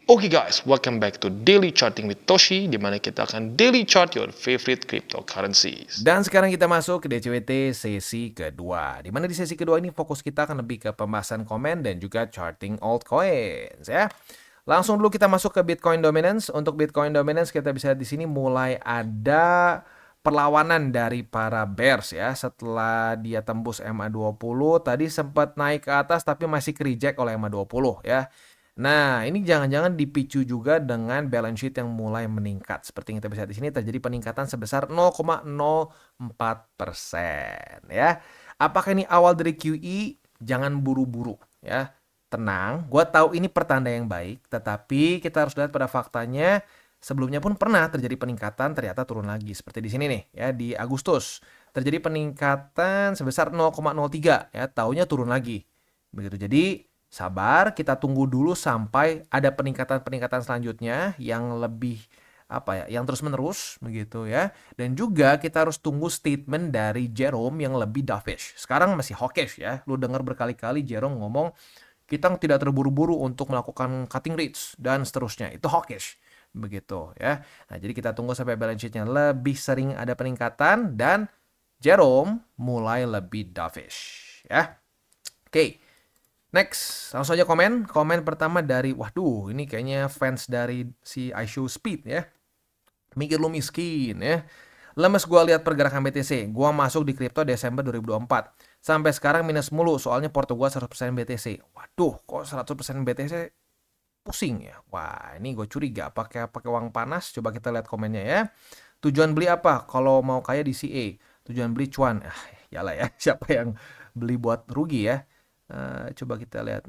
Oke guys, welcome back to Daily Charting with Toshi, di mana kita akan daily chart your favorite cryptocurrencies. Dan sekarang kita masuk ke DCWT sesi kedua. Di mana di sesi kedua ini fokus kita akan lebih ke pembahasan komen dan juga charting altcoins ya. Langsung dulu kita masuk ke Bitcoin Dominance. Untuk Bitcoin Dominance kita bisa di sini mulai ada perlawanan dari para bears ya. Setelah dia tembus MA20 tadi sempat naik ke atas tapi masih reject oleh MA20 ya. Nah, ini jangan-jangan dipicu juga dengan balance sheet yang mulai meningkat. Seperti yang kita bisa di sini terjadi peningkatan sebesar 0,04% ya. Apakah ini awal dari QE? Jangan buru-buru ya. Tenang, gue tahu ini pertanda yang baik, tetapi kita harus lihat pada faktanya. Sebelumnya pun pernah terjadi peningkatan, ternyata turun lagi. Seperti di sini nih ya, di Agustus terjadi peningkatan sebesar 0,03 ya, taunya turun lagi. Begitu. Jadi sabar, kita tunggu dulu sampai ada peningkatan-peningkatan selanjutnya yang lebih yang terus-menerus begitu ya. Dan juga kita harus tunggu statement dari Jerome yang lebih dovish. Sekarang masih hawkish ya. Lu dengar berkali-kali Jerome ngomong kita tidak terburu-buru untuk melakukan cutting rates dan seterusnya. Itu hawkish begitu ya. Nah, jadi kita tunggu sampai balance sheet-nya lebih sering ada peningkatan dan Jerome mulai lebih dovish ya. Oke. Next, langsung aja komen. Komen pertama dari, waduh, ini kayaknya fans dari si iShowSpeed ya. Mikir lu miskin ya. Lemes gua lihat pergerakan BTC. Gua masuk di kripto Desember 2024. Sampai sekarang minus mulu, soalnya porto gua 100% BTC. Waduh, kok 100% BTC pusing ya? Wah, ini gue curiga. Pakai uang panas? Coba kita lihat komennya ya. Tujuan beli apa? Kalau mau kaya di CA. Tujuan beli cuan. Yalah ya. Siapa yang beli buat rugi ya? Coba kita lihat.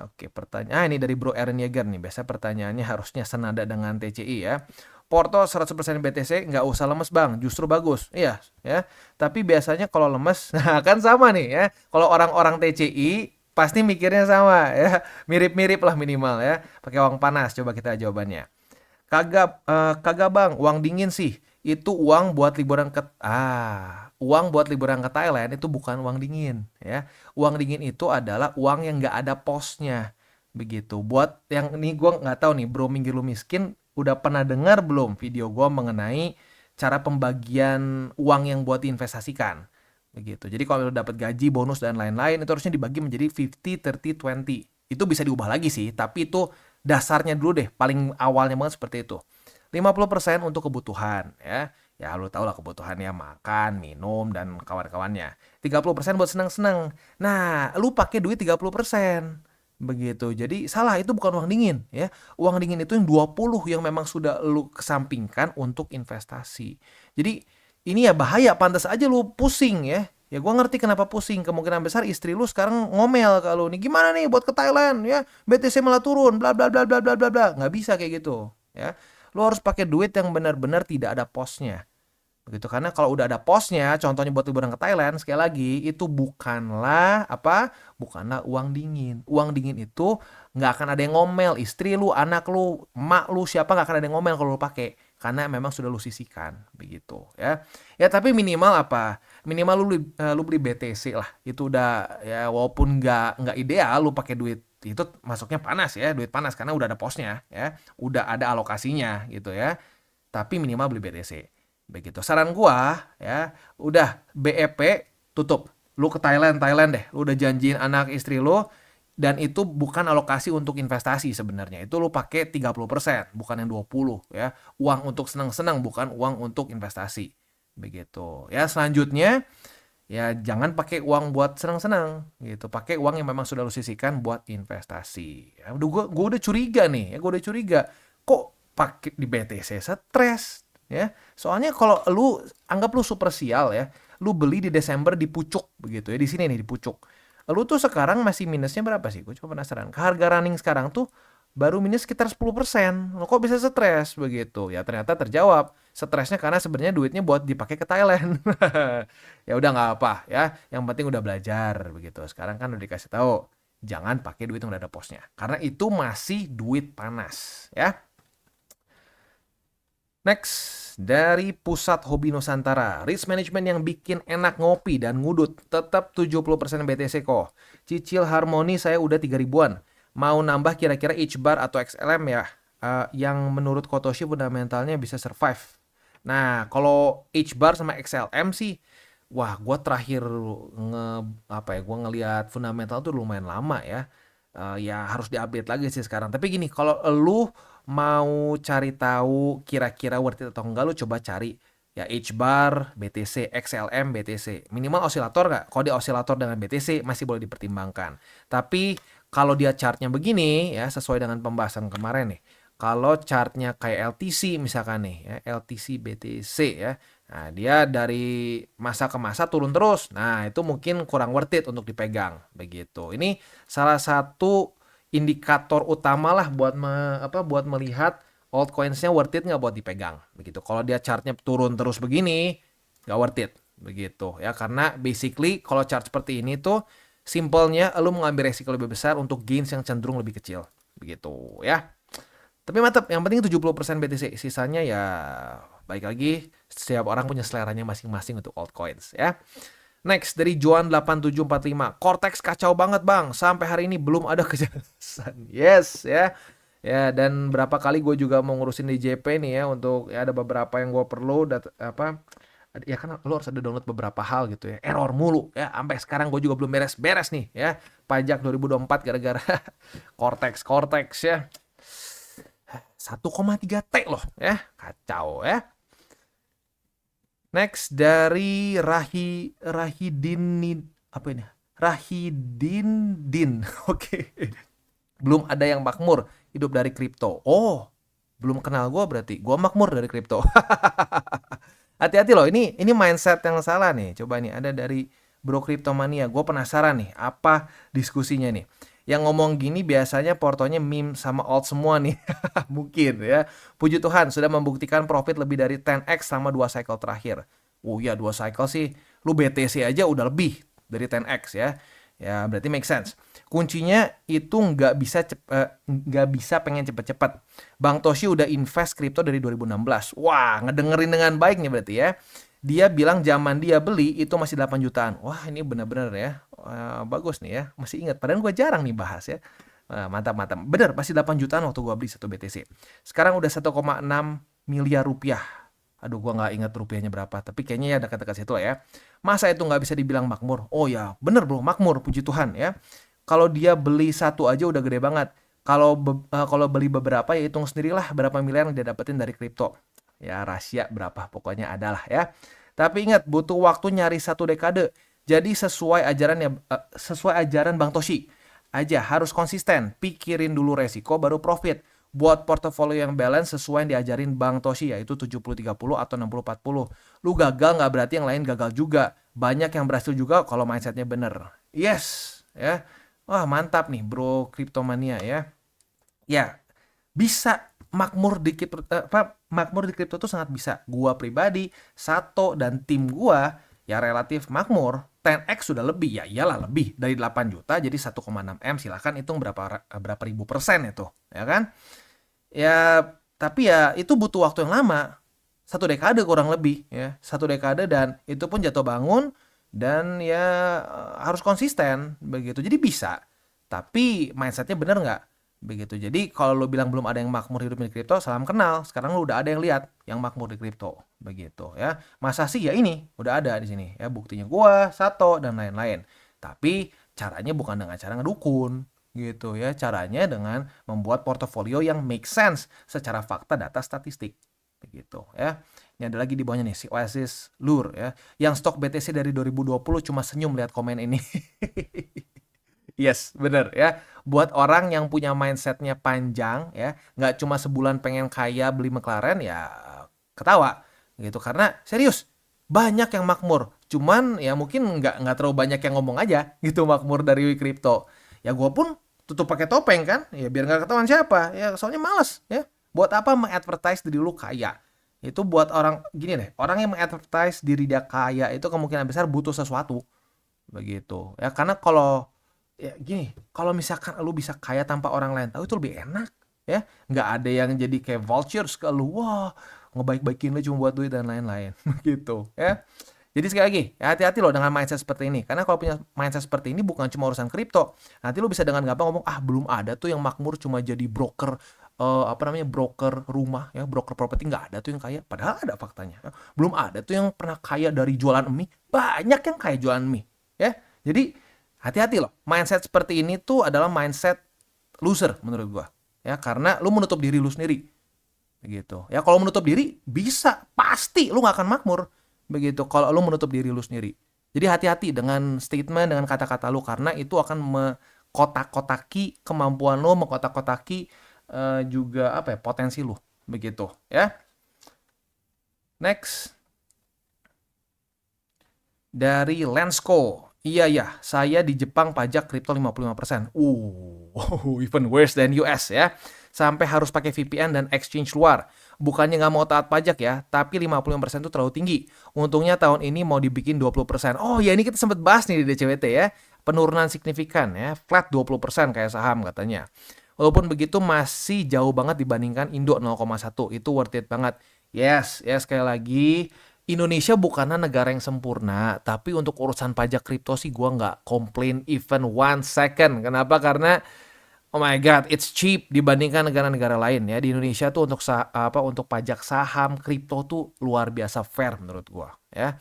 Oke, pertanyaan. Ini dari Bro Aaron Yeager nih. Biasa pertanyaannya harusnya senada dengan TCI ya. Porto 100% BTC nggak usah lemes bang, justru bagus. Iya, ya. Tapi biasanya kalau lemes, nah kan sama nih ya. Kalau orang-orang TCI pasti mikirnya sama ya, mirip-mirip lah minimal ya. Pakai uang panas. Coba kita jawabannya. Kagak bang, uang dingin sih. Itu uang buat liburan uang buat liburan ke Thailand itu bukan uang dingin ya. Uang dingin itu adalah uang yang nggak ada posnya begitu. Buat yang ini gue nggak tahu nih, bro minggir lu miskin, udah pernah dengar belum video gue mengenai cara pembagian uang yang buat diinvestasikan begitu. Jadi kalau lu dapat gaji, bonus dan lain-lain itu harusnya dibagi menjadi 50, 30, 20. Itu bisa diubah lagi sih, tapi itu dasarnya dulu deh, paling awalnya banget seperti itu. 50% untuk kebutuhan ya. Ya lu tau lah kebutuhannya makan, minum dan kawan-kawannya. 30% buat senang-senang. Nah, lu pakai duit 30%. Begitu. Jadi salah, itu bukan uang dingin ya. Uang dingin itu yang 20 yang memang sudah lu kesampingkan untuk investasi. Jadi ini ya bahaya, pantas aja lu pusing ya. Ya gue ngerti kenapa pusing. Kemungkinan besar istri lu sekarang ngomel kalau nih, gimana nih buat ke Thailand ya, BTC malah turun, bla bla bla bla bla bla bla. Nggak bisa kayak gitu ya. Lu harus pakai duit yang benar-benar tidak ada posnya begitu. Karena kalau udah ada posnya, contohnya buat liburan ke Thailand, sekali lagi itu bukanlah uang dingin. Uang dingin itu nggak akan ada yang ngomel. Istri lu, anak lu, emak lu, siapa nggak akan ada yang ngomel kalau lu pakai, karena memang sudah lu sisihkan begitu ya. Ya tapi minimal minimal lu beli BTC lah, itu udah ya. Walaupun nggak ideal lu pakai duit itu, masuknya panas ya, duit panas karena udah ada posnya ya, udah ada alokasinya gitu ya. Tapi minimal beli BTC begitu. Saran gua ya, udah BEP tutup. Lu ke Thailand deh. Lu udah janjiin anak istri lu, dan itu bukan alokasi untuk investasi sebenarnya. Itu lu pakai 30%, bukan yang 20 ya. Uang untuk senang-senang, bukan uang untuk investasi. Begitu. Ya, selanjutnya ya jangan pakai uang buat senang-senang gitu. Pakai uang yang memang sudah lu sisihkan buat investasi. Ya, gua udah curiga nih, ya gua udah curiga. Kok pakai di BTC stres? Ya, soalnya kalau lu anggap lu super sial ya, lu beli di Desember di pucuk begitu ya, di sini nih di pucuk. Lu tuh sekarang masih minusnya berapa sih? Gue cuma penasaran. Harga running sekarang tuh baru minus sekitar 10%. Lo kok bisa stres begitu? Ya ternyata terjawab. Stresnya karena sebenarnya duitnya buat dipakai ke Thailand. Ya udah nggak apa ya. Yang penting udah belajar begitu. Sekarang kan udah dikasih tahu, jangan pakai duit yang udah ada posnya. Karena itu masih duit panas ya. Next, dari Pusat Hobi Nusantara, risk management yang bikin enak ngopi dan ngudut, tetap 70% BTC kok. Cicil Harmoni saya udah 3 ribuan. mau nambah kira-kira each bar atau XLM ya, yang menurut Kotoshi fundamentalnya bisa survive. Nah, kalau each bar sama XLM sih, wah, gue terakhir gue ngelihat fundamental tuh lumayan lama ya. Ya harus diupdate lagi sih sekarang. Tapi gini, kalau lu mau cari tahu kira-kira worth it atau enggak, lu coba cari ya H bar, BTC, XLM, BTC. Minimal osilator nggak? Kalau dia osilator dengan BTC masih boleh dipertimbangkan. Tapi kalau dia chartnya begini ya, sesuai dengan pembahasan kemarin nih. Kalau chartnya kayak LTC misalkan nih ya, LTC BTC ya. Nah, dia dari masa ke masa turun terus. Nah, itu mungkin kurang worth it untuk dipegang begitu. Ini salah satu indikator utama lah buat melihat altcoins-nya worth it nggak buat dipegang begitu. Kalau dia chartnya turun terus begini, nggak worth it begitu ya, karena basically kalau chart seperti ini tuh simpelnya lu mengambil resiko lebih besar untuk gains yang cenderung lebih kecil begitu ya. Tapi mantap, yang penting 70% BTC, sisanya ya baik lagi setiap orang punya seleranya masing-masing untuk altcoins ya. Next dari Joan 8745, Cortex kacau banget bang, sampai hari ini belum ada kejelasan. Yes ya. Ya, dan berapa kali gue juga mau ngurusin di JP nih ya, untuk ya ada beberapa yang gue perlu ya kan lo harus ada download beberapa hal gitu ya. Error mulu ya, sampai sekarang gue juga belum beres-beres nih ya. Pajak 2024 gara-gara Cortex ya. 1,3 T loh ya, kacau ya. Next dari Rahidin apa ini? Rahidin. Oke. Belum ada yang makmur hidup dari kripto. Oh, belum kenal gue berarti. Gue makmur dari kripto. Hati-hati loh, ini mindset yang salah nih. Coba nih, ada dari Bro Cryptomania. Gue penasaran nih, apa diskusinya nih. Yang ngomong gini biasanya portonya meme sama alt semua nih. Mungkin ya. Puji Tuhan sudah membuktikan profit lebih dari 10x selama 2 cycle terakhir. Oh ya, 2 cycle sih. Lu BTC aja udah lebih dari 10x ya. Ya berarti make sense. Kuncinya itu nggak bisa pengen cepet-cepet. Bang Toshi udah invest kripto dari 2016. Wah, ngedengerin dengan baik nih berarti ya. Dia bilang zaman dia beli itu masih 8 jutaan. Wah, ini benar-benar ya. Bagus nih ya. Masih ingat. Padahal gue jarang nih bahas ya. Mantap. Bener, masih 8 jutaan waktu gue beli 1 BTC. Sekarang udah 1,6 miliar rupiah. Aduh, gue nggak ingat rupiahnya berapa. Tapi kayaknya ya dekat-dekat situ lah ya. Masa itu nggak bisa dibilang makmur? Oh ya, bener bro, makmur. Puji Tuhan ya. Kalau dia beli satu aja udah gede banget. Kalau beli beberapa ya hitung sendirilah berapa miliar yang dia dapetin dari kripto. Ya rahasia berapa pokoknya adalah ya. Tapi ingat, butuh waktu nyari 1 dekade. Jadi sesuai ajaran Bang Toshi aja, harus konsisten. Pikirin dulu resiko baru profit. Buat portofolio yang balance sesuai yang diajarin Bang Toshi, yaitu 70-30 atau 60-40. Lu gagal nggak berarti yang lain gagal juga. Banyak yang berhasil juga kalau mindsetnya bener. Yes ya. Wah, mantap nih Bro Cryptomania ya. Ya, bisa makmur di kripto tuh sangat bisa. Gua pribadi, Sato dan tim gua ya relatif makmur. 10x sudah lebih, ya iyalah lebih dari 8 juta jadi 1,6 M. Silahkan hitung berapa ribu persen itu, ya kan? Ya, tapi ya itu butuh waktu yang lama. 1 dekade kurang lebih ya. 1 dekade, dan itu pun jatuh bangun dan ya harus konsisten begitu. Jadi bisa. Tapi mindsetnya bener nggak? Begitu. Jadi kalau lo bilang belum ada yang makmur hidup di kripto, salam kenal. Sekarang lo udah ada yang lihat yang makmur di kripto. Begitu ya. Masa sih? Ya ini udah ada di sini ya, buktinya gua, Sato dan lain-lain. Tapi caranya bukan dengan cara ngedukun gitu ya. Caranya dengan membuat portofolio yang make sense secara fakta, data, statistik. Begitu ya. Ini ada lagi di bawahnya nih, si Oasis Lur ya. Yang stok BTC dari 2020 cuma senyum lihat komen ini. Yes, bener ya. Buat orang yang punya mindsetnya panjang ya, nggak cuma sebulan pengen kaya beli McLaren ya, ketawa gitu. Karena serius, banyak yang makmur. Cuman ya mungkin nggak terlalu banyak yang ngomong aja gitu makmur dari kripto. Ya gue pun tutup pakai topeng kan, ya biar nggak ketahuan siapa. Ya soalnya males ya. Buat apa mengadvertise diri lu kaya? Itu buat orang gini deh, orang yang mengadvertise diri dia kaya itu kemungkinan besar butuh sesuatu. Begitu. Ya karena kalau ya gini, kalau misalkan lu bisa kaya tanpa orang lain tahu, itu lebih enak ya. Nggak ada yang jadi kayak vultures ke lu, wah ngebaik-baikin lu cuma buat duit dan lain-lain. Begitu ya. Jadi sekali lagi, hati-hati loh dengan mindset seperti ini. Karena kalau punya mindset seperti ini bukan cuma urusan kripto. Nanti lo bisa dengan gampang ngomong, belum ada tuh yang makmur cuma jadi broker, broker rumah, ya, broker properti. Nggak ada tuh yang kaya. Padahal ada faktanya. Belum ada tuh yang pernah kaya dari jualan mie. Banyak yang kaya jualan mie. Ya, jadi hati-hati loh. Mindset seperti ini tuh adalah mindset loser menurut gua. Ya, karena lu menutup diri lu sendiri. Begitu. Ya, kalau menutup diri bisa, pasti lu nggak akan makmur. Begitu. Kalau lu menutup diri lu sendiri. Jadi hati-hati dengan statement, dengan kata-kata lu, karena itu akan mengkotak-kotaki kemampuan lu, mengkotak-kotaki juga potensi lu. Begitu, ya. Next. Dari Lensko. Iya, saya di Jepang pajak kripto 55%. Even worse than US ya. Sampai harus pakai VPN dan exchange luar. Bukannya nggak mau taat pajak ya, tapi 55% itu terlalu tinggi. Untungnya tahun ini mau dibikin 20%. Oh ya, ini kita sempat bahas nih di DCWT ya. Penurunan signifikan ya, flat 20% kayak saham katanya. Walaupun begitu masih jauh banget dibandingkan Indo 0,1. Itu worth it banget. Yes, ya sekali lagi, Indonesia bukanlah negara yang sempurna, tapi untuk urusan pajak kripto sih gue nggak komplain even 1 second. Kenapa? Karena oh my god, it's cheap dibandingkan negara-negara lain ya. Di Indonesia tuh untuk pajak saham kripto tuh luar biasa fair menurut gue ya.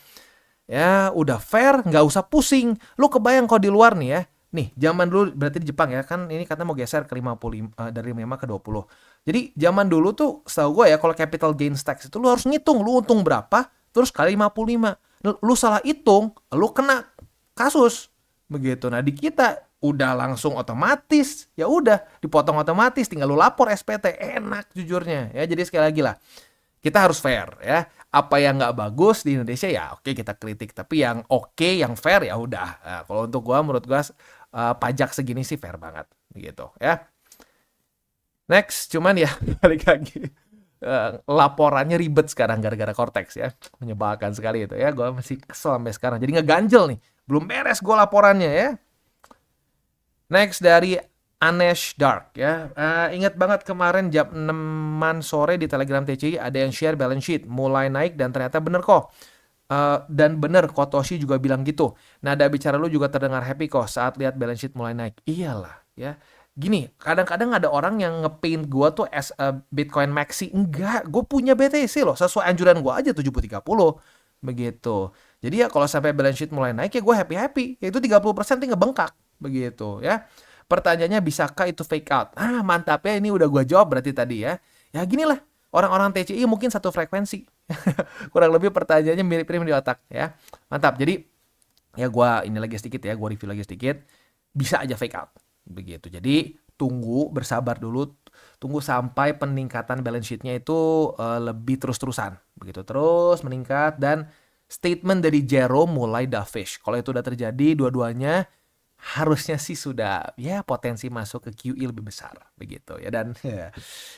Ya udah fair, nggak usah pusing. Lu kebayang kalau di luar nih ya. Nih, zaman dulu berarti di Jepang ya, kan ini katanya mau geser ke 55, dari 5 ke 20. Jadi zaman dulu tuh setahu gue ya, kalau capital gains tax itu lu harus ngitung lu untung berapa terus kali 55. Lu salah hitung, lu kena kasus. Begitu. Nah, di kita udah langsung otomatis, ya udah dipotong otomatis, tinggal lu lapor SPT, enak jujurnya. Ya, jadi sekali lagi lah, kita harus fair ya. Apa yang nggak bagus di Indonesia ya oke kita kritik, tapi yang oke, yang fair ya udah. Nah, kalau untuk menurut gua pajak segini sih fair banget gitu ya. Next, cuman ya balik lagi, laporannya ribet sekarang gara-gara Cortex ya. Menyebalkan sekali itu ya. Gue masih kesel sampai sekarang. Jadi ngeganjel nih. Belum beres gue laporannya ya. Next dari Anesh Dark ya. Ingat banget kemarin jam 6 sore di Telegram TCI ada yang share balance sheet mulai naik dan ternyata bener kok. Dan bener Kotoshi juga bilang gitu. Nada bicara lu juga terdengar happy kok saat lihat balance sheet mulai naik. Iyalah ya. Gini, kadang-kadang ada orang yang ngepaint gue tuh as a Bitcoin maxi. Enggak, gue punya BTC loh. Sesuai anjuran gue aja 70-30. Begitu. Jadi ya kalau sampai balance sheet mulai naik ya gue happy-happy. Yaitu 30% tinggal bengkak. Begitu ya. Pertanyaannya bisakah itu fake out? Mantap ya, ini udah gue jawab berarti tadi ya. Ya gini lah, orang-orang TCI mungkin satu frekuensi. Kurang lebih pertanyaannya mirip-mirip di otak ya. Mantap. Jadi ya gue ini lagi sedikit ya, gue review lagi sedikit. Bisa aja fake out. Begitu. Jadi tunggu, bersabar dulu, tunggu sampai peningkatan balance sheet-nya itu lebih terus-terusan. Begitu terus meningkat dan statement dari Jerome mulai dovish. Kalau itu udah terjadi dua-duanya harusnya sih sudah ya potensi masuk ke QE lebih besar begitu ya. Dan ya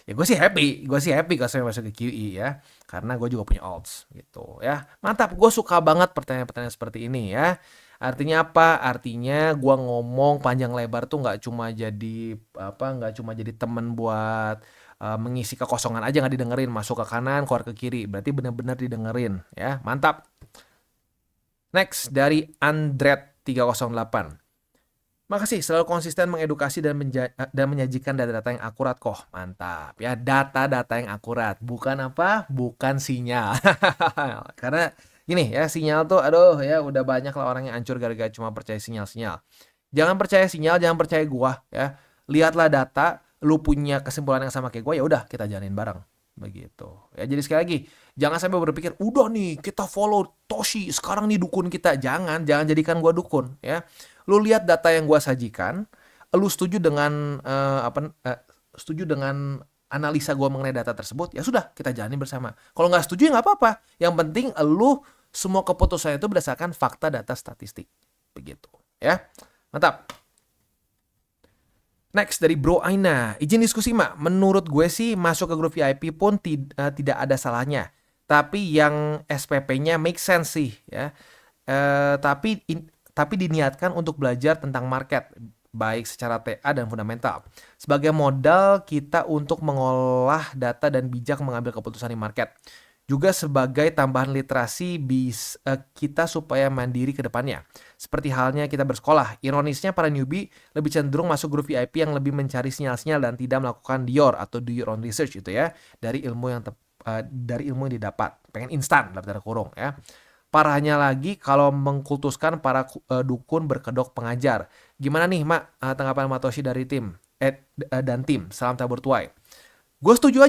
gue sih happy kalau saya masuk ke QE ya, karena gue juga punya alts gitu ya. Mantap, gue suka banget pertanyaan-pertanyaan seperti ini ya. Artinya apa? Artinya gue ngomong panjang lebar tuh nggak cuma jadi temen buat mengisi kekosongan aja, nggak didengerin, masuk ke kanan keluar ke kiri, berarti benar-benar didengerin ya. Mantap. Next dari Andret 308. Makasih selalu konsisten mengedukasi dan menyajikan data-data yang akurat kok. Mantap ya, data-data yang akurat, bukan bukan sinyal. Karena gini ya, sinyal tuh aduh ya udah banyak lah orang yang hancur gara-gara cuma percaya sinyal-sinyal. Jangan percaya sinyal, jangan percaya gua ya. Lihatlah data, lu punya kesimpulan yang sama kayak gua, ya udah kita jalanin bareng. Begitu. Ya jadi sekali lagi, jangan sampai berpikir udah nih kita follow Toshi, sekarang nih dukun kita. Jangan jadikan gua dukun ya. Lu lihat data yang gua sajikan, lu setuju dengan setuju dengan analisa gua mengenai data tersebut, ya sudah kita jalani bersama. Kalau nggak setuju ya nggak apa-apa. Yang penting lu semua keputusan itu berdasarkan fakta data statistik. Begitu ya. Mantap. Next dari Bro Aina. Izin diskusi Mak. Menurut gue sih masuk ke grup VIP pun tidak ada salahnya. Tapi yang SPP-nya make sense sih ya. Tapi diniatkan untuk belajar tentang market, baik secara TA dan fundamental. Sebagai modal kita untuk mengolah data dan bijak mengambil keputusan di market. juga sebagai tambahan literasi kita supaya mandiri ke depannya. Seperti halnya kita bersekolah, ironisnya para newbie lebih cenderung masuk grup VIP yang lebih mencari sinyal-sinyal dan tidak melakukan DIOR atau do your own research gitu ya, dari ilmu yang didapat. Pengen instan dalam tanda kurung ya. Parahnya lagi kalau mengkultuskan para dukun berkedok pengajar. Gimana nih, Mak, tanggapan Matoshi dari dan tim? Salam tabur tuai. Gue setuju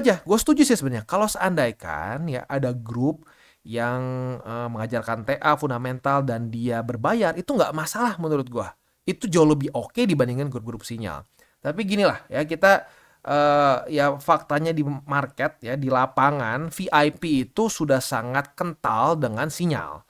sih sebenarnya. Kalau seandainya ya ada grup yang mengajarkan TA fundamental dan dia berbayar, itu nggak masalah menurut gue. Itu jauh lebih oke dibandingkan grup-grup sinyal. Tapi gini lah ya, kita ya faktanya di market ya, di lapangan VIP itu sudah sangat kental dengan sinyal.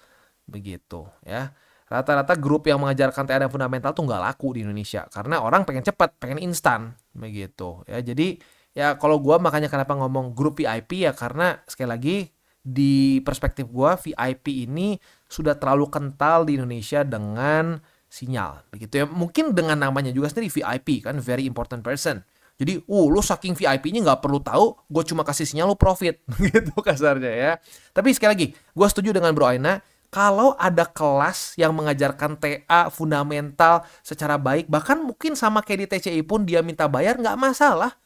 Begitu ya. Rata-rata grup yang mengajarkan TA dan fundamental tuh nggak laku di Indonesia karena orang pengen cepat, pengen instan begitu ya. Jadi ya kalau gua makanya kenapa ngomong grup VIP ya karena sekali lagi di perspektif gua VIP ini sudah terlalu kental di Indonesia dengan sinyal begitu ya. Mungkin dengan namanya juga sendiri VIP kan, very important person. Jadi, lu saking VIP-nya nggak perlu tahu, gue cuma kasih sinyal lu profit, gitu kasarnya ya. Tapi sekali lagi, gue setuju dengan Bro Aina, kalau ada kelas yang mengajarkan TA fundamental secara baik, bahkan mungkin sama kayak di TCI pun dia minta bayar, nggak masalah,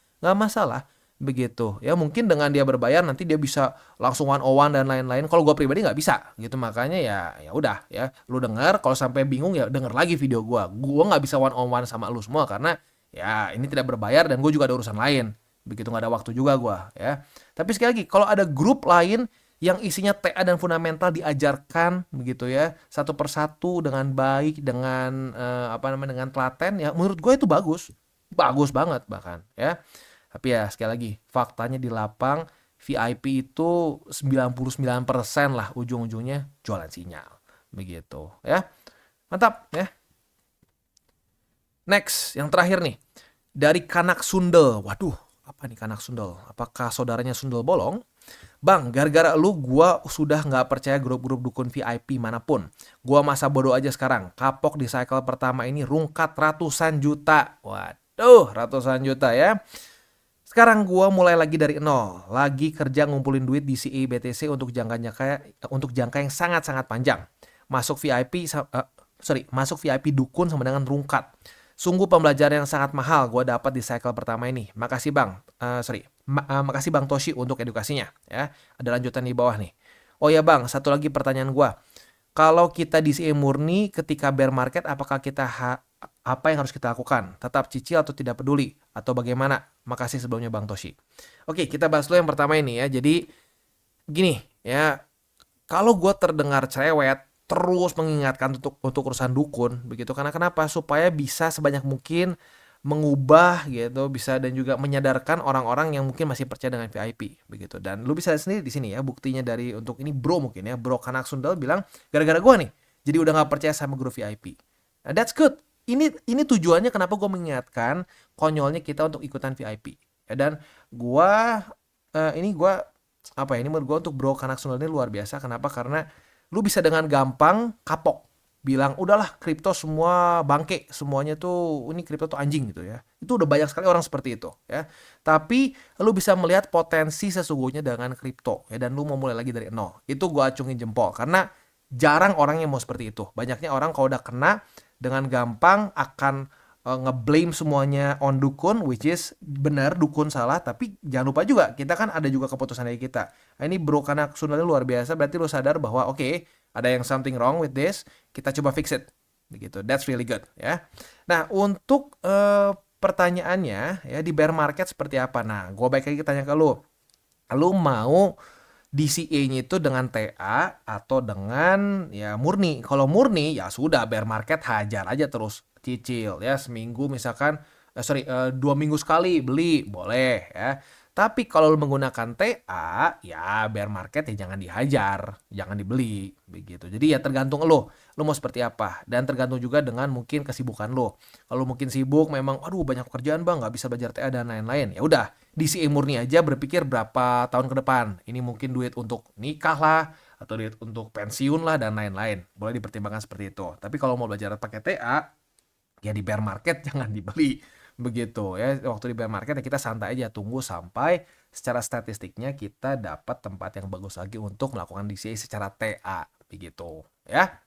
begitu. Ya mungkin dengan dia berbayar nanti dia bisa langsung 101 dan lain-lain. Kalau gue pribadi nggak bisa, gitu. Makanya ya udah ya, lu denger. Kalau sampai bingung ya denger lagi video gue. Gue nggak bisa 101 sama lu semua karena ya ini tidak berbayar dan gue juga ada urusan lain. Begitu nggak ada waktu juga gue ya. Tapi sekali lagi, kalau ada grup lain yang isinya TA dan fundamental diajarkan begitu ya satu persatu dengan baik dengan dengan telaten ya menurut gue itu bagus banget bahkan ya. Tapi ya sekali lagi faktanya di lapang VIP itu 99% lah ujung-ujungnya jualan sinyal begitu ya. Mantap ya. Next, yang terakhir nih. Dari Kanak Sundel. Waduh, apa nih Kanak Sundel? Apakah saudaranya Sundel bolong? Bang, gara-gara lu gua sudah nggak percaya grup-grup dukun VIP manapun. Gua masa bodoh aja sekarang. Kapok di cycle pertama ini rungkat ratusan juta. Waduh, ratusan juta ya. Sekarang gua mulai lagi dari nol. Lagi kerja ngumpulin duit di CE BTC untuk jangka yang sangat-sangat panjang. Masuk VIP dukun sama dengan rungkat. Sungguh pembelajaran yang sangat mahal gue dapat di cycle pertama ini. Makasih Bang. Makasih Bang Toshi untuk edukasinya. Ya, ada lanjutan di bawah nih. Oh ya Bang, satu lagi pertanyaan gue. Kalau kita di CE murni ketika bear market, apakah apa yang harus kita lakukan? Tetap cicil atau tidak peduli? Atau bagaimana? Makasih sebelumnya Bang Toshi. Oke, kita bahas dulu yang pertama ini ya. Jadi gini ya, kalau gue terdengar cerewet, terus mengingatkan untuk urusan dukun begitu karena kenapa supaya bisa sebanyak mungkin mengubah gitu bisa dan juga menyadarkan orang-orang yang mungkin masih percaya dengan VIP begitu dan lu bisa lihat sendiri di sini ya buktinya dari untuk ini Bro mungkin ya Bro Kanak Sundal bilang gara-gara gua nih jadi udah nggak percaya sama grup VIP. Nah, that's good. Ini tujuannya kenapa gue mengingatkan konyolnya kita untuk ikutan VIP ya, dan gua ini menurut gue untuk Bro Kanak Sundal ini luar biasa. Kenapa? Karena lu bisa dengan gampang kapok bilang udahlah kripto semua bangke, semuanya tuh ini kripto tuh anjing gitu ya. Itu udah banyak sekali orang seperti itu ya. Tapi lu bisa melihat potensi sesungguhnya dengan kripto ya dan lu mau mulai lagi dari nol. Itu gua acungin jempol karena jarang orang yang mau seperti itu. Banyaknya orang kalau udah kena dengan gampang akan ngeblame semuanya on dukun, which is benar dukun salah, tapi jangan lupa juga kita kan ada juga keputusan dari kita. Nah, ini Bro Kanak Sundalnya luar biasa, berarti lu sadar bahwa oke, ada yang something wrong with this, kita coba fix it. Begitu, that's really good ya. Nah, untuk pertanyaannya ya di bear market seperti apa? Nah, gue balik lagi tanya ke lu. Lu mau DCA-nya itu dengan TA atau dengan ya murni. Kalau murni ya sudah bear market hajar aja terus cicil ya seminggu misalkan 2 minggu sekali beli boleh ya. Tapi kalau lu menggunakan TA ya bear market ya jangan dihajar, jangan dibeli begitu. Jadi ya tergantung lu mau seperti apa dan tergantung juga dengan mungkin kesibukan lu. Kalau mungkin sibuk memang aduh banyak pekerjaan Bang, nggak bisa belajar TA dan lain-lain. Ya udah DCA murni aja berpikir berapa tahun ke depan. Ini mungkin duit untuk nikah lah, atau duit untuk pensiun lah, dan lain-lain. Boleh dipertimbangkan seperti itu. Tapi kalau mau belajar pakai TA, ya di bear market jangan dibeli. Begitu ya, waktu di bear market ya kita santai aja, tunggu sampai secara statistiknya kita dapat tempat yang bagus lagi untuk melakukan DCA secara TA begitu ya.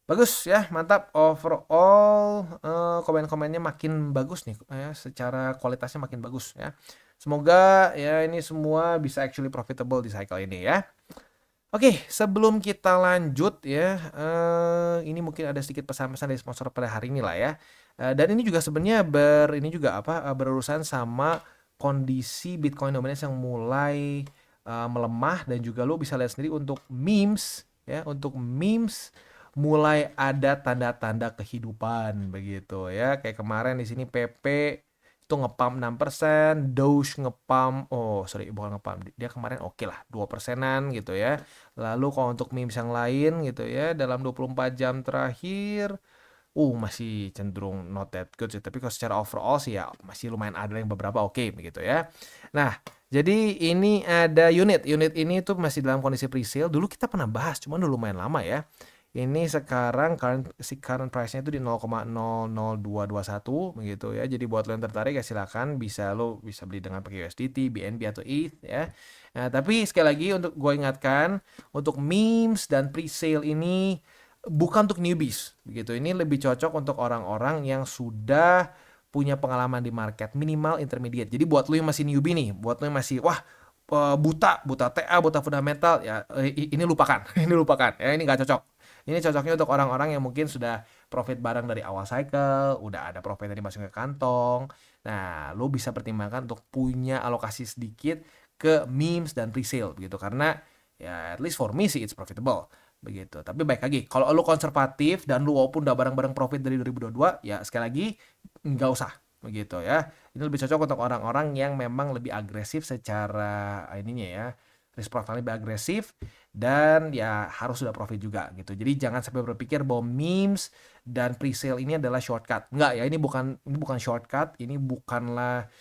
Bagus ya, mantap. Overall komen-komennya makin bagus nih ya, secara kualitasnya makin bagus ya. Semoga ya ini semua bisa actually profitable di cycle ini ya. Oke, sebelum kita lanjut ya, ini mungkin ada sedikit pesan-pesan dari sponsor pada hari ini lah ya. Dan ini juga sebenarnya berurusan sama kondisi Bitcoin dominance yang mulai melemah, dan juga lo bisa lihat sendiri untuk memes ya, untuk memes mulai ada tanda-tanda kehidupan begitu ya. Kayak kemarin di sini PP itu ngepump 6%, Doge ngepump, bukan ngepump, dia kemarin oke lah 2%-an gitu ya. Lalu kalau untuk memes yang lain gitu ya, dalam 24 jam terakhir masih cenderung not that good sih, tapi kalau secara overall sih ya masih lumayan ada yang beberapa oke begitu ya. Nah, jadi ini ada unit ini tuh masih dalam kondisi pre-sale. Dulu kita pernah bahas, cuman udah lumayan lama ya. Ini sekarang current price-nya itu di 0,00221 begitu ya. Jadi buat lo yang tertarik ya silakan, lo bisa beli dengan pakai USDT, BNB atau ETH ya. Nah, tapi sekali lagi untuk gue ingatkan, untuk memes dan pre-sale ini bukan untuk newbies begitu. Ini lebih cocok untuk orang-orang yang sudah punya pengalaman di market, minimal intermediate. Jadi buat lo yang masih newbie nih, buat lo yang masih buta TA, buta fundamental ya, ini lupakan. Ini lupakan ya, ini nggak cocok. Ini cocoknya untuk orang-orang yang mungkin sudah profit bareng dari awal cycle, udah ada profit yang dimasukin ke kantong. Nah, lo bisa pertimbangkan untuk punya alokasi sedikit ke memes dan pre-sale begitu, karena ya at least for me sih it's profitable begitu. Tapi baik lagi, kalau lo konservatif dan lo walaupun udah bareng-bareng profit dari 2022, ya sekali lagi nggak usah begitu ya. Ini lebih cocok untuk orang-orang yang memang lebih agresif secara ininya ya, risk profile lebih agresif, dan ya harus sudah profit juga gitu. Jadi jangan sampai berpikir bahwa memes dan pre-sale ini adalah shortcut. Enggak ya, ini bukan shortcut, ini bukanlah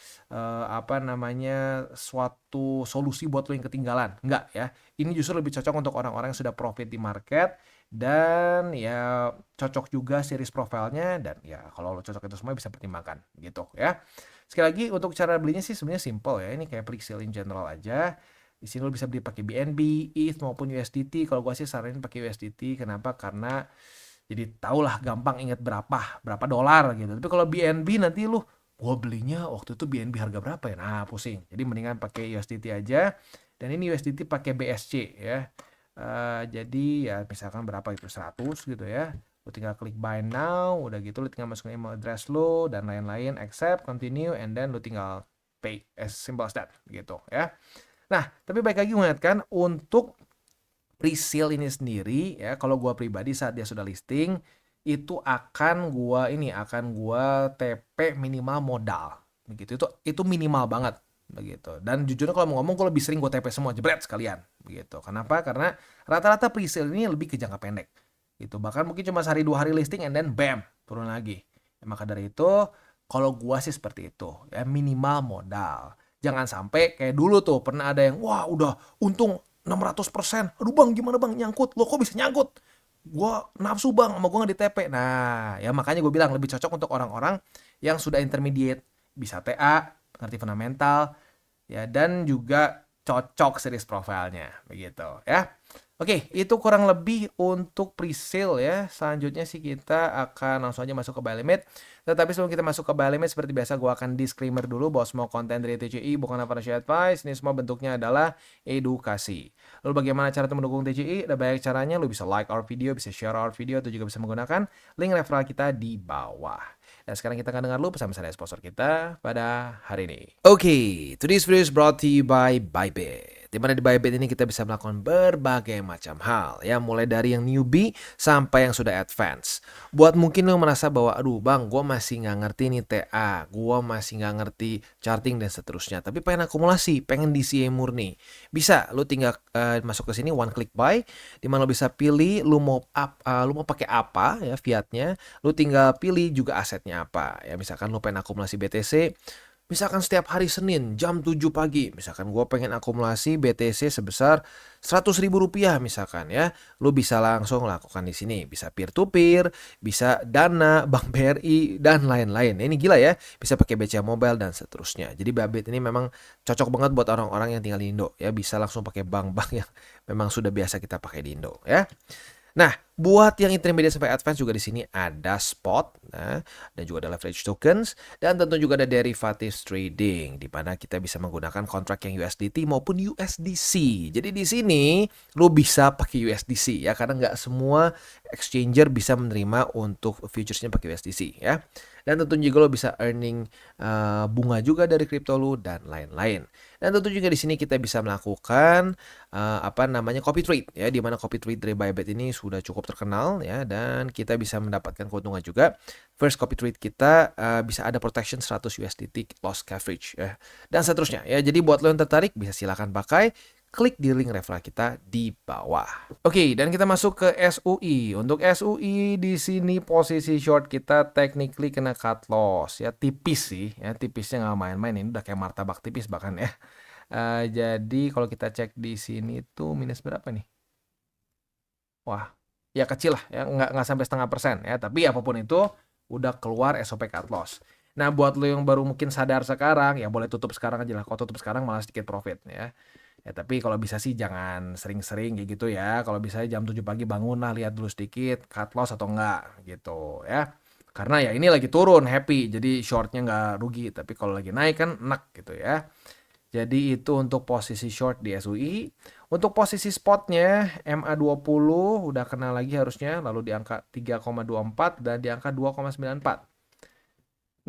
suatu solusi buat lo yang ketinggalan. Enggak ya. Ini justru lebih cocok untuk orang-orang yang sudah profit di market, dan ya cocok juga series profilnya, dan ya kalau lo cocok itu semua bisa pertimbangkan gitu ya. Sekali lagi untuk cara belinya sih sebenarnya simple ya. Ini kayak pre-sale in general aja. Di sini lo bisa beli pakai BNB, ETH maupun USDT. Kalau gue sih saranin pakai USDT. Kenapa? Karena jadi tahulah gampang ingat berapa dolar gitu. Tapi kalau BNB nanti gue belinya waktu itu BNB harga berapa ya? Nah, pusing. Jadi mendingan pakai USDT aja. Dan ini USDT pakai BSC ya. Jadi ya misalkan berapa itu 100 gitu ya. Lo tinggal klik buy now, udah gitu lo tinggal masukin email address lo dan lain-lain, accept, continue, and then lo tinggal pay, as simple as that gitu ya. Nah, tapi baik lagi mengingatkan untuk pre-sale ini sendiri ya, kalau gua pribadi saat dia sudah listing itu akan gua TP minimal modal begitu. Itu minimal banget begitu. Dan jujurnya kalau mau ngomong, gua lebih sering gua TP semua jebret sekalian begitu. Kenapa? Karena rata-rata pre-sale ini lebih ke jangka pendek gitu. Bahkan mungkin cuma sehari 2 hari listing and then bam, turun lagi. Ya, maka dari itu kalau gua sih seperti itu ya, minimal modal. Jangan sampai kayak dulu tuh pernah ada yang udah untung 600%. Aduh bang, gimana bang, nyangkut? Lo kok bisa nyangkut? Gua nafsu bang, sama gua nggak di TP. Nah, ya makanya gue bilang lebih cocok untuk orang-orang yang sudah intermediate, bisa TA, ngerti fundamental, ya, dan juga cocok series profilnya, begitu ya. Oke, itu kurang lebih untuk pre-sale ya. Selanjutnya sih kita akan langsung aja masuk ke buy limit. Tetapi sebelum kita masuk ke buy limit, seperti biasa gue akan disclaimer dulu bahwa semua konten dari TCI bukan financial advice. Ini semua bentuknya adalah edukasi. Lalu bagaimana cara mendukung TCI? Ada banyak caranya. Lu bisa like our video, bisa share our video, atau juga bisa menggunakan link referral kita di bawah. Dan sekarang kita akan dengar dulu pesan-pesan dari sponsor kita pada hari ini. Oke, today's video is brought to you by Bybit. Di mana di Bybit ini kita bisa melakukan berbagai macam hal ya, mulai dari yang newbie sampai yang sudah advance. Buat mungkin lo merasa bahwa aduh bang, gue masih nggak ngerti nih TA, gue masih nggak ngerti charting dan seterusnya, tapi pengen akumulasi, pengen DCA murni, bisa lo tinggal masuk ke sini one click buy, di mana lo bisa pilih lo mau pakai apa ya fiatnya, lo tinggal pilih juga asetnya apa ya. Misalkan lo pengen akumulasi BTC, Misalkan setiap hari Senin jam 7 pagi, misalkan gue pengen akumulasi BTC sebesar Rp100.000 misalkan ya. Lu bisa langsung lakukan di sini. Bisa peer to peer, bisa Dana, Bank BRI dan lain-lain. Ini gila ya, bisa pakai BCA Mobile dan seterusnya. Jadi Bybit ini memang cocok banget buat orang-orang yang tinggal di Indo ya, bisa langsung pakai bank-bank yang memang sudah biasa kita pakai di Indo ya. Nah, buat yang intermediate sampai advance juga di sini ada spot, nah, dan juga ada leverage tokens, dan tentu juga ada derivatives trading, di mana kita bisa menggunakan kontrak yang USDT maupun USDC. Jadi di sini lu bisa pakai USDC ya, karena nggak semua exchanger bisa menerima untuk futuresnya pakai USDC ya. Dan tentu juga lo bisa earning bunga juga dari kripto lu dan lain-lain. Dan tentu juga di sini kita bisa melakukan copy trade ya, di mana copy trade dari Bybit ini sudah cukup terkenal ya, dan kita bisa mendapatkan keuntungan juga. First copy trade kita bisa ada protection 100 USDT loss coverage ya, dan seterusnya ya. Jadi buat lo yang tertarik bisa silakan pakai. Klik di link referral kita di bawah. Oke, dan kita masuk ke SUI. Untuk SUI di sini posisi short kita technically kena cut loss ya, tipis sih ya, tipisnya nggak main-main, ini udah kayak martabak tipis bahkan ya. Jadi kalau kita cek di sini tuh minus berapa nih? Wah, ya kecil lah ya, nggak sampai 0,5% ya, tapi apapun itu udah keluar SOP cut loss. Nah, buat lo yang baru mungkin sadar sekarang, ya boleh tutup sekarang aja lah. Kalau tutup sekarang malah sedikit profit ya. Ya tapi kalau bisa sih jangan sering-sering kayak gitu ya. Kalau bisa jam 7 pagi bangun lah, lihat dulu sedikit cut loss atau enggak gitu ya. Karena ya ini lagi turun happy, jadi shortnya nggak rugi. Tapi kalau lagi naik kan enak gitu ya. Jadi itu untuk posisi short di SUI. Untuk posisi spotnya MA20 udah kena lagi harusnya, lalu di angka 3,24 dan di angka 2,94.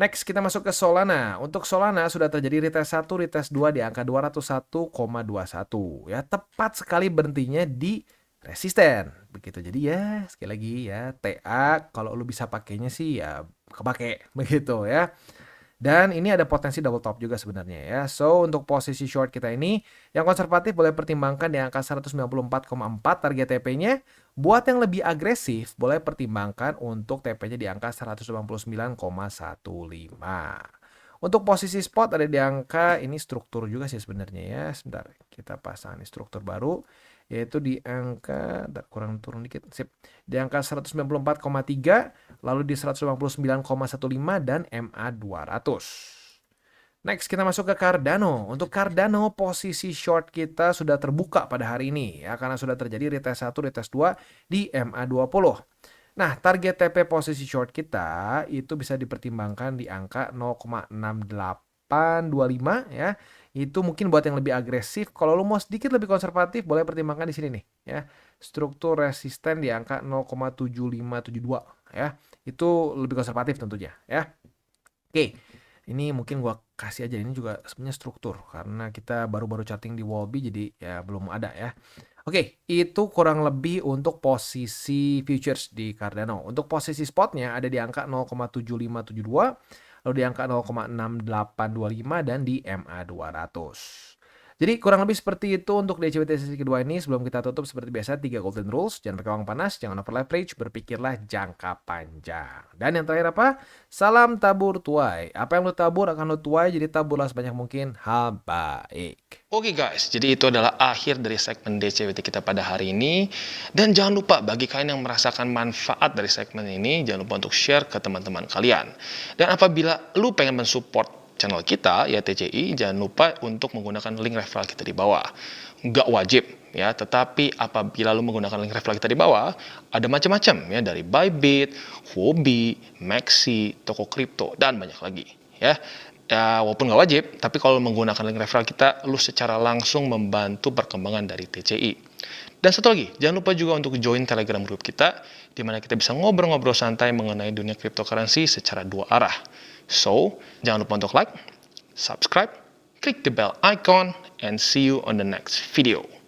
Next kita masuk ke Solana. Untuk Solana sudah terjadi retest 1, retest 2 di angka 201,21 ya. Tepat sekali berhentinya di resisten. Begitu. Jadi ya sekali lagi ya, TA kalau lu bisa pakainya sih ya kepake begitu ya. Dan ini ada potensi double top juga sebenarnya ya. So, untuk posisi short kita ini, yang konservatif boleh pertimbangkan di angka 194,4 target TP-nya. Buat yang lebih agresif, boleh pertimbangkan untuk TP-nya di angka 199,15. Untuk posisi spot ada di angka, ini struktur juga sih sebenarnya ya. Sebentar, kita pasang ini struktur baru. Yaitu di angka, kurang turun dikit, sip. Di angka 194,3, lalu di 159,15 dan MA200. Next kita masuk ke Cardano. Untuk Cardano posisi short kita sudah terbuka pada hari ini ya, karena sudah terjadi retest 1, retest 2 di MA20. Nah, target TP posisi short kita itu bisa dipertimbangkan di angka 0,6825 ya. Itu mungkin buat yang lebih agresif. Kalau lu mau sedikit lebih konservatif, boleh pertimbangkan di sini nih ya. Struktur resisten di angka 0,7572 ya. Itu lebih konservatif tentunya ya. Oke. Ini mungkin gua kasih aja, ini juga sebenarnya struktur karena kita baru-baru charting di Wallby jadi ya belum ada ya. Oke, itu kurang lebih untuk posisi futures di Cardano. Untuk posisi spotnya ada di angka 0,7572, lalu di angka 0,6825 dan di MA200. Jadi kurang lebih seperti itu untuk DCWT sesi kedua ini. Sebelum kita tutup seperti biasa 3 golden rules. Jangan pakai uang panas, jangan over leverage, berpikirlah jangka panjang. Dan yang terakhir apa? Salam tabur tuai. Apa yang lu tabur akan lu tuai, jadi taburlah sebanyak mungkin hal baik. Oke guys, jadi itu adalah akhir dari segmen DCWT kita pada hari ini. Dan jangan lupa bagi kalian yang merasakan manfaat dari segmen ini, jangan lupa untuk share ke teman-teman kalian. Dan apabila lu pengen mensupport channel kita, ya TCI, jangan lupa untuk menggunakan link referral kita di bawah. Nggak wajib, ya, tetapi apabila lu menggunakan link referral kita di bawah, ada macam-macam, ya, dari Bybit, Huobi, Maxi, toko kripto, dan banyak lagi, ya. Ya, walaupun nggak wajib, tapi kalau menggunakan link referral kita, lu secara langsung membantu perkembangan dari TCI. Dan satu lagi, jangan lupa juga untuk join Telegram group kita, di mana kita bisa ngobrol-ngobrol santai mengenai dunia cryptocurrency secara dua arah. So, jangan lupa untuk like, subscribe, click the bell icon, and see you on the next video.